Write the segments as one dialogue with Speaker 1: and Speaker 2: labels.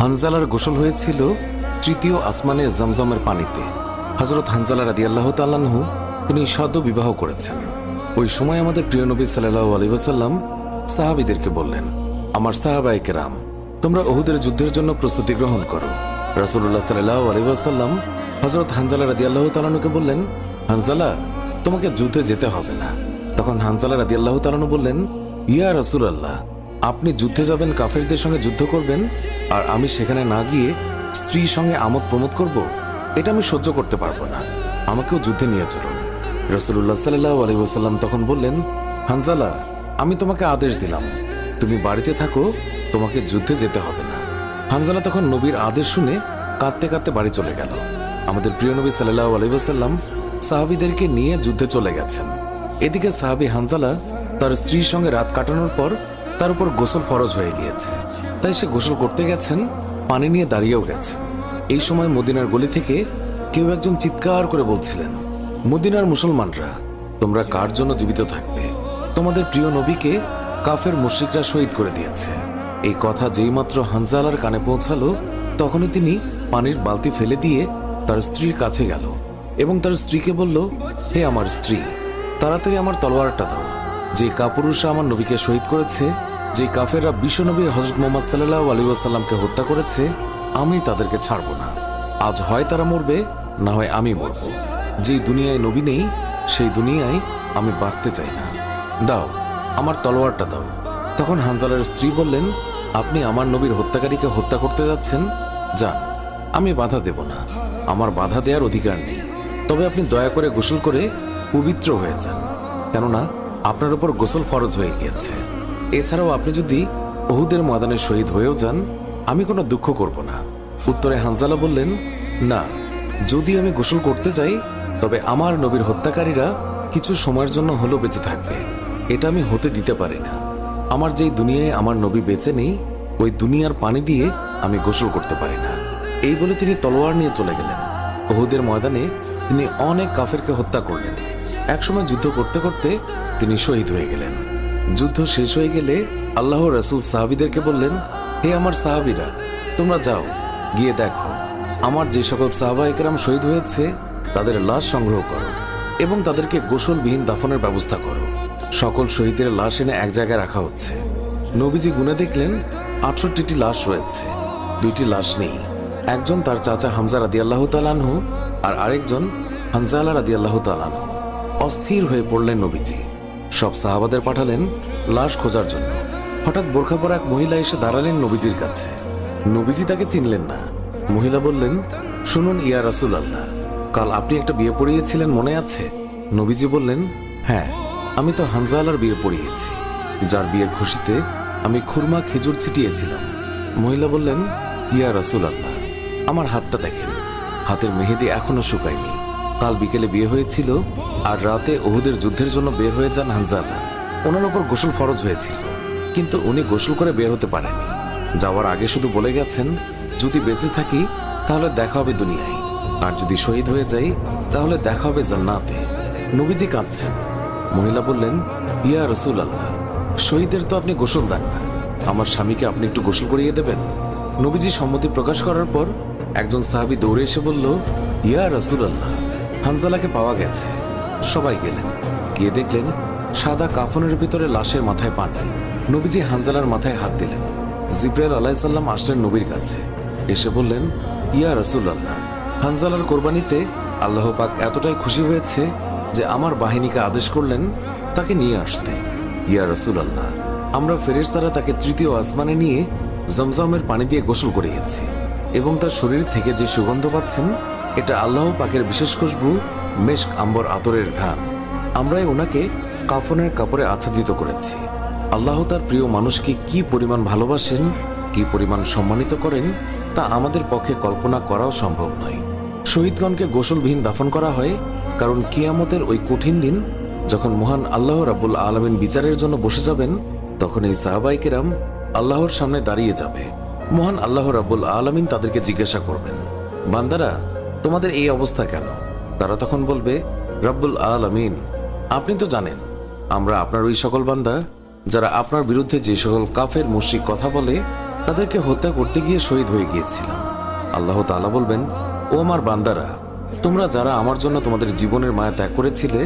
Speaker 1: হানজালার গোসল হয়েছিল তৃতীয় আসমানে জমজমের পানিতে। হযরত হানজালা রাদিয়াল্লাহু তাআলা আনহু তিনি সদ্য বিবাহ করেছেন। ওই সময় আমাদের প্রিয় নবী সাল্লাল্লাহু আলাইহি ওয়াসাল্লাম সাহাবীদেরকে বললেন, আমার সাহাবায়ে কেরাম, তোমরা উহুদের যুদ্ধের জন্য প্রস্তুতি গ্রহণ করো। রাসূলুল্লাহ সাল্লাল্লাহু আলাইহি ওয়াসাল্লাম হযরত হানজালা রাদিয়াল্লাহু তাআলা আনহুকে বললেন, হানজালা, তোমাকে যুদ্ধে যেতে হবে না। তখন হানজালা রাদিয়াল্লাহু তাআলা আনহু বললেন, ইয়া রাসূলুল্লাহ, আপনি যুদ্ধে যাবেন, কাফেরদের সঙ্গে যুদ্ধ করবেন, আর আমি সেখানে না গিয়ে স্ত্রীর সঙ্গে আমোদ প্রমোদ করব? এটা আমি সহ্য করতে পারবো না, আমাকেও যুদ্ধে নিয়ে চলুন। রাসূলুল্লাহ সাল্লাল্লাহু আলাইহি ওয়াসাল্লাম তখন বললেন, হানজালা, আমি তোমাকে আদেশ দিলাম, তুমি বাড়িতে থাকো, তোমাকে যুদ্ধে যেতে হবে না। হানজালা তখন নবীর আদেশ শুনে কাঁদতে কাঁদতে বাড়ি চলে গেল। আমাদের প্রিয় নবী সাল্লাল্লাহু আলাইহি ওয়াসাল্লাম সাহাবীদেরকে নিয়ে যুদ্ধে চলে গেছেন। এদিকে সাহাবী হানজালা তার স্ত্রীর সঙ্গে রাত কাটানোর পর তার উপর গোসল ফরজ হয়ে গিয়েছে, তাই সে গোসল করতে গেছেন, পানি নিয়ে দাঁড়িয়েও গেছেন। এই সময় মদিনার গলি থেকে কেউ একজন চিৎকার করে বলছিলেন, মদিনার মুসলমানরা, তোমরা কার জন্য জীবিত থাকবে? তোমাদের প্রিয় নবীকে কাফের মুশরিকরা শহীদ করে দিয়েছে। এই কথা যেই মাত্র হানজালার কানে পৌঁছালো, তখনই তিনি পানির বালতি ফেলে দিয়ে তার স্ত্রীর কাছে গেল এবং তার স্ত্রীকে বলল, হে আমার স্ত্রী, তাড়াতাড়ি আমার তলোয়ারটা দাও। যে কাপুরুষরা আমার নবীকে শহীদ করেছে, যে কাফেররা বিশ্বনবী হযরত মুহাম্মদ সাল্লাল্লাহু আলাইহি ওয়াসাল্লামকে হত্যা করেছে, আমি তাদেরকে ছাড়ব না। আজ হয় তারা মরবে, না হয় আমি মরব। যেই দুনিয়ায় নবী নেই, সেই দুনিয়ায় আমি বাঁচতে চাই না। দাও, আমার তলোয়ারটা দাও। তখন হানজালার স্ত্রী বললেন, আপনি আমার নবীর হত্যাকারীকে হত্যা করতে যাচ্ছেন? যান, আমি বাধা দেব না, আমার বাধা দেওয়ার অধিকার নেই। তবে আপনি দয়া করে গোসল করে পবিত্র হয়ে যান, কেননা আপনার উপর গোসল ফরজ হয়ে গিয়েছে। এছাড়াও আপনি যদি উহুদের ময়দানে শহীদ হয়েও যান, আমি কোনো দুঃখ করব না। উত্তরে হানজালা বললেন, না, যদি আমি গোসল করতে চাই, তবে আমার নবীর হত্যাকারীরা কিছু সময়ের জন্য হলেও বেঁচে থাকবে, এটা আমি হতে দিতে পারি না। আমার যেই দুনিয়ায় আমার নবী বেঁচে নেই, ওই দুনিয়ার পানি দিয়ে আমি গোসল করতে পারি না। এই বলে তিনি তলোয়ার নিয়ে চলে গেলেন। উহুদের ময়দানে তিনি অনেক কাফেরকে হত্যা করলেন। একসময় যুদ্ধ করতে করতে তিনি শহীদ হয়ে গেলেন। যুদ্ধ শেষ হয়ে গেলে আল্লাহ রাসূল সাহাবীদেরকে বললেন, হে আমার সাহাবীরা, তোমরা যাও, গিয়ে দেখো আমার যে সকল সাহাবায়ে কেরাম শহীদ হয়েছে তাদের লাশ সংগ্রহ করো এবং তাদেরকে গোসলবিহীন দাফনের ব্যবস্থা করো। সকল শহীদের লাশ এনে এক জায়গায় রাখা হচ্ছে। নবীজি গুনে দেখলেন ৬৮টি লাশ রয়েছে, ২টি লাশ নেই। একজন তার চাচা হামজা রাদিয়াল্লাহু তাআলা আনহু, আর আরেকজন হানজালা রাদিয়াল্লাহু তাআলা আনহু। অস্থির হয়ে পড়লেন নবীজি। সব সাহাবাদের পাঠালেন লাশ খোঁজার জন্য। হঠাৎ বোরখা পরা এক মহিলা এসে দাঁড়ালেন নবীজির কাছে। নবীজি তাকে চিনলেন না। মহিলা বললেন, শুনুন ইয়া রাসূলুল্লাহ, কাল আপনি একটা বিয়ে পড়িয়েছিলেন, মনে আছে? নবীজি বললেন, হ্যাঁ, আমি তো হানজালার বিয়ে পড়িয়েছি, যার বিয়ের খুশিতে আমি খুরমা খেজুর ছিটিয়েছিলাম। মহিলা বললেন, ইয়া রাসূলুল্লাহ, আমার হাতটা দেখেন, হাতের মেহেদি এখনো শুকায়নি। কাল বিকেলে বিয়ে হয়েছিল, আর রাতে উহুদের যুদ্ধের জন্য বের হয়ে যান হানজালা। ওনার উপর গোসল ফরজ হয়েছিল, কিন্তু উনি গোসল করে বের হতে পারেননি। যাওয়ার আগে শুধু বলে গেছেন, যদি বেঁচে থাকি তাহলে দেখা হবে দুনিয়ায়, আর যদি শহীদ হয়ে যাই তাহলে দেখা হবে জান্নাতে। নবীজি কাঁদছেন। মহিলা বললেন, ইয়া রাসূলুল্লাহ, শহীদের তো আপনি গোসল দেন না, আমার স্বামীকে আপনি একটু গোসল করিয়ে দেবেন। নবীজি সম্মতি প্রকাশ করার পর একজন সাহাবী দৌড়ে এসে বলল, ইয়া রাসূলুল্লাহ, হানজালাকে পাওয়া গেছে। সবাই গেলেন, গিয়ে দেখলেন সাদা কাফনের ভিতরে লাশের মাথায় পানি। নবীজি হানজালার মাথায় হাত দিলেন। জিবরাইল আলাইহিস সালাম আসলেন নবীর কাছে, এসে বললেন, ইয়া রাসূলুল্লাহ, হানজালার কোরবানিতে আল্লাহ পাক এতটাই খুশি হয়েছে যে আমার বাহিনীকে আদেশ করলেন তাকে নিয়ে আসতে। ইয়া রাসূলুল্লাহ, আমরা ফেরেশতারা তাকে তৃতীয় আসমানে নিয়ে জমজমের পানি দিয়ে গোসল করিয়েছি এবং তার শরীর থেকে যে সুগন্ধ পাচ্ছেন, এটা আল্লাহ পাকের বিশেষ খুশবু, মেশক আম্বর আতরের ঘ্রাণ। আমরাই ওনাকে কাফনের কাপড়ে আচ্ছাদিত করেছি। আল্লাহ তার প্রিয় মানুষকে কি পরিমাণ ভালোবাসেন, কি পরিমাণ সম্মানিত করেন, তা আমাদের পক্ষে কল্পনা করাও সম্ভব নয়। শহীদগণকে গোসলবিহীন দাফন করা হয় কারণ কিয়ামতের ওই কঠিন দিন যখন মহান আল্লাহ রাব্বুল আলামিন বিচারের জন্য বসে যাবেন, তখন এই সাহাবায়ে কেরাম আল্লাহর সামনে দাঁড়িয়ে যাবে। মহান আল্লাহ রাব্বুল আলামিন তাদেরকে জিজ্ঞাসা করবেন, বান্দারা, তোমাদের এই অবস্থা কেন? তারা তখন বলবে, রাব্বুল আলামিন, আপনি তো জানেন আমরা আপনার ওই সকল বান্দা যারা আপনার বিরুদ্ধে যে সকল কাফের মুশরিক কথা বলে তাদেরকে হত্যা করতে গিয়ে শহীদ হয়ে গিয়েছিলাম। আল্লাহ তাআলা বলবেন, ও আমার বান্দারা, তোমরা যারা আমার জন্য তোমাদের জীবনের মায়া ত্যাগ করেছিলে,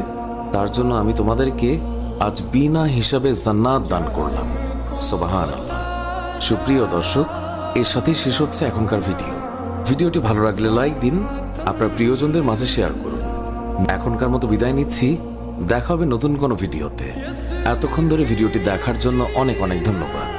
Speaker 1: তার জন্য আমি তোমাদেরকে আজ বিনা হিসাবে জান্নাত দান করলাম। সুবহানাল্লাহ। সুপ্রিয় দর্শক, এর সাথেই শেষ হচ্ছে এখনকার ভিডিওটি ভালো লাগলে লাইক দিন, আপনার প্রিয়জনদের মাঝে শেয়ার করুন। এখনকার মতো বিদায় নিচ্ছি, দেখা হবে নতুন কোনো ভিডিওতে। এতক্ষণ ধরে ভিডিওটি দেখার জন্য অনেক অনেক ধন্যবাদ।